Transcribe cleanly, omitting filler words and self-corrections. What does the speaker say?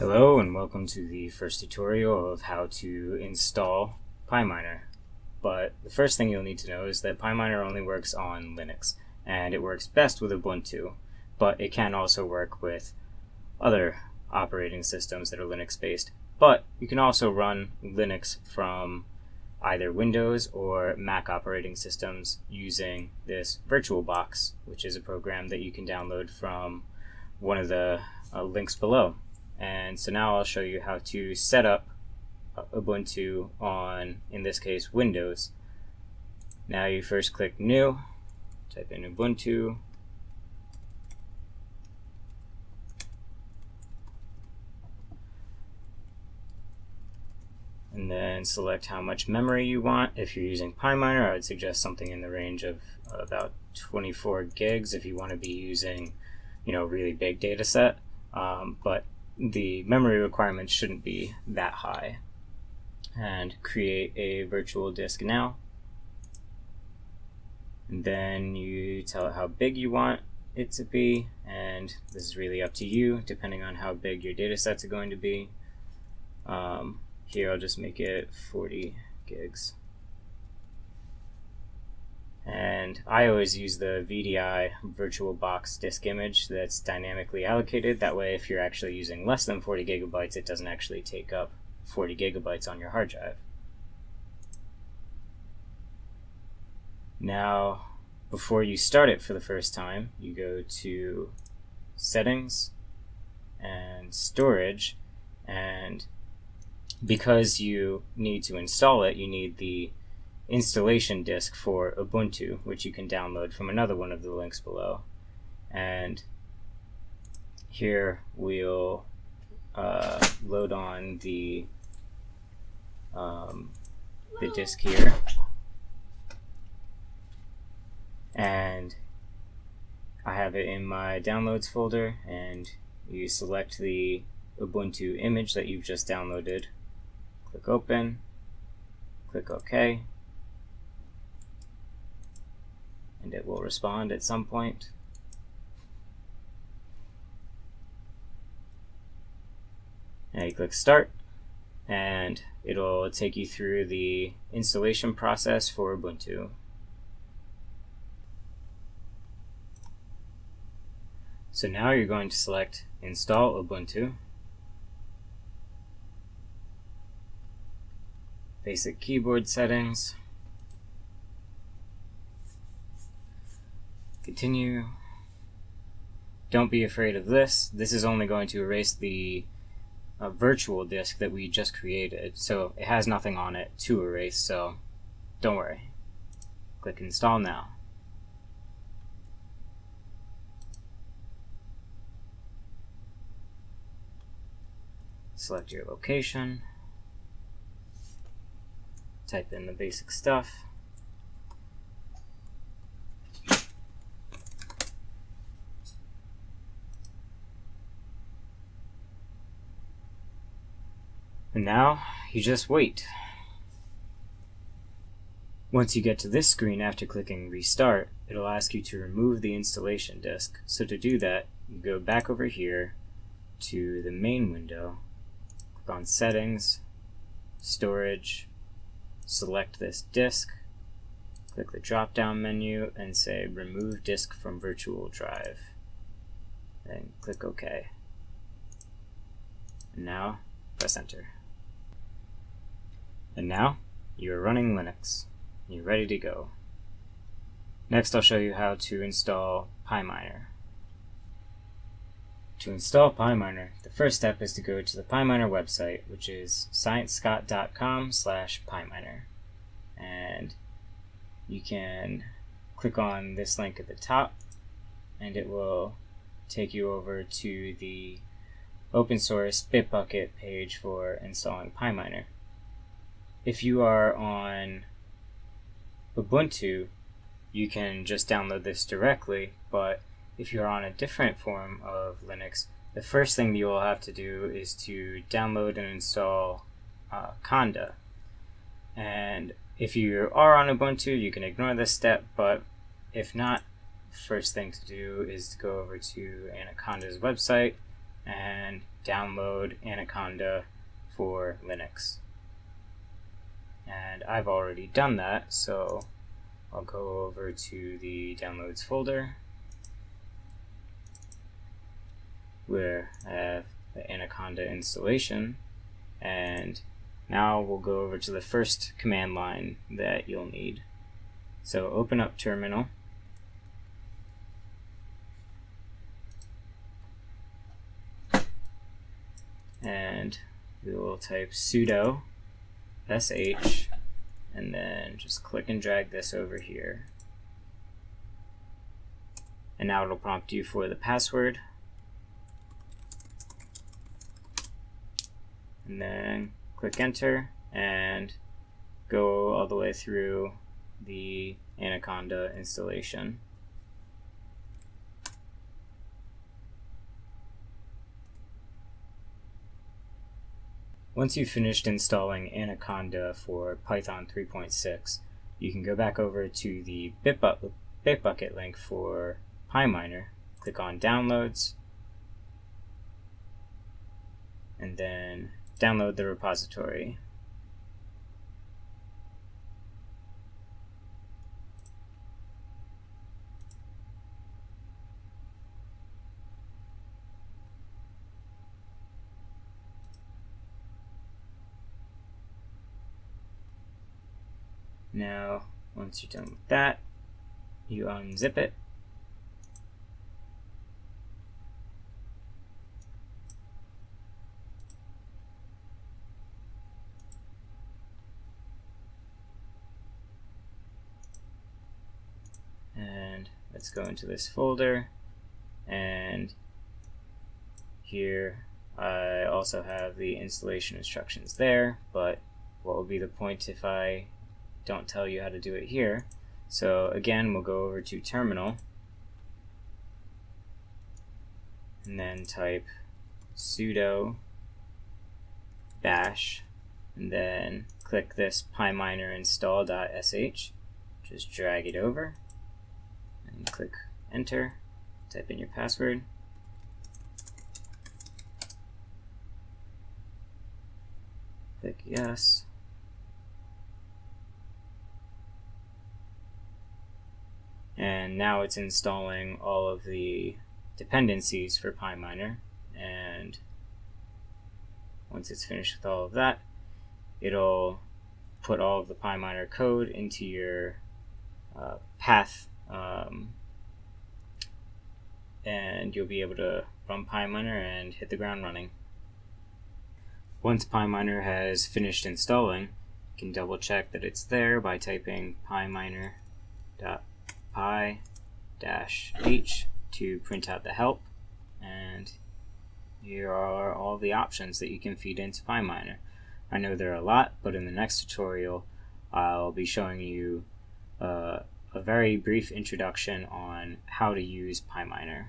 Hello and welcome to the first tutorial of how to install PyMINEr. But the first thing you'll need to know is that PyMINEr only works on Linux, and it works best with Ubuntu, but it can also work with other operating systems that are Linux based. But you can also run Linux from either Windows or Mac operating systems using this VirtualBox, which is a program that you can download from one of the links below. And so now I'll show you how to set up Ubuntu on, in this case, Windows. Now you first click New, type in Ubuntu, and then select how much memory you want. If you're using PyMINEr, I would suggest something in the range of about 24 gigs if you want to be using, really big data set. But the memory requirements shouldn't be that high. And create a virtual disk now. And then you tell it how big you want it to be, and this is really up to you depending on how big your data sets are going to be. Here I'll just make it 40 gigs. And I always use the VDI VirtualBox disk image that's dynamically allocated. That way, if you're actually using less than 40 gigabytes, it doesn't actually take up 40 gigabytes on your hard drive. Now, before you start it for the first time, you go to Settings and Storage, and because you need to install it, you need the installation disk for Ubuntu, which you can download from another one of the links below. And here we'll load on the disk here, and I have it in my downloads folder, and you select the Ubuntu image that you've just downloaded, click open, click OK, and it will respond at some point. Now you click Start, and it'll take you through the installation process for Ubuntu. So now you're going to select Install Ubuntu, basic keyboard settings, continue. Don't be afraid of this. This is only going to erase the virtual disk that we just created, so it has nothing on it to erase, so don't worry. Click Install now. Select your location, type in the basic stuff, and now you just wait. Once you get to this screen after clicking Restart, it'll ask you to remove the installation disk. So to do that, you go back over here to the main window, click on Settings, Storage, select this disk, click the drop-down menu and say Remove Disk from Virtual Drive, then click OK. And now press Enter. And now you're running Linux. You're ready to go. Next I'll show you how to install PyMINEr. To install PyMINEr, the first step is to go to the PyMINEr website, which is sciencescott.com/PyMINEr. And you can click on this link at the top, and it will take you over to the open source Bitbucket page for installing PyMINEr. If you are on Ubuntu, you can just download this directly, but if you're on a different form of Linux, the first thing you'll have to do is to download and install Conda. And if you are on Ubuntu, you can ignore this step, but if not, first thing to do is to go over to Anaconda's website and download Anaconda for Linux. And I've already done that, so I'll go over to the downloads folder where I have the Anaconda installation, and now we'll go over to the first command line that you'll need. So open up terminal, and we will type sudo sh, and then just click and drag this over here. And now it'll prompt you for the password. And then click enter and go all the way through the Anaconda installation. Once you've finished installing Anaconda for Python 3.6, you can go back over to the Bitbucket link for PyMINEr, click on Downloads, and then download the repository. Now, once you're done with that, you unzip it. And let's go into this folder, and here I also have the installation instructions there, but what will be the point if I don't tell you how to do it here? So again, we'll go over to terminal and then type sudo bash, and then click this PyMINEr install.sh, just drag it over and click enter, type in your password. Click yes. And now it's installing all of the dependencies for PyMINEr, and once it's finished with all of that, it'll put all of the PyMINEr code into your path, and you'll be able to run PyMINEr and hit the ground running. Once PyMINEr has finished installing, you can double check that it's there by typing PyMINEr.py-h to print out the help, and here are all the options that you can feed into PyMINEr. I know there are a lot, but in the next tutorial I'll be showing you a very brief introduction on how to use PyMINEr.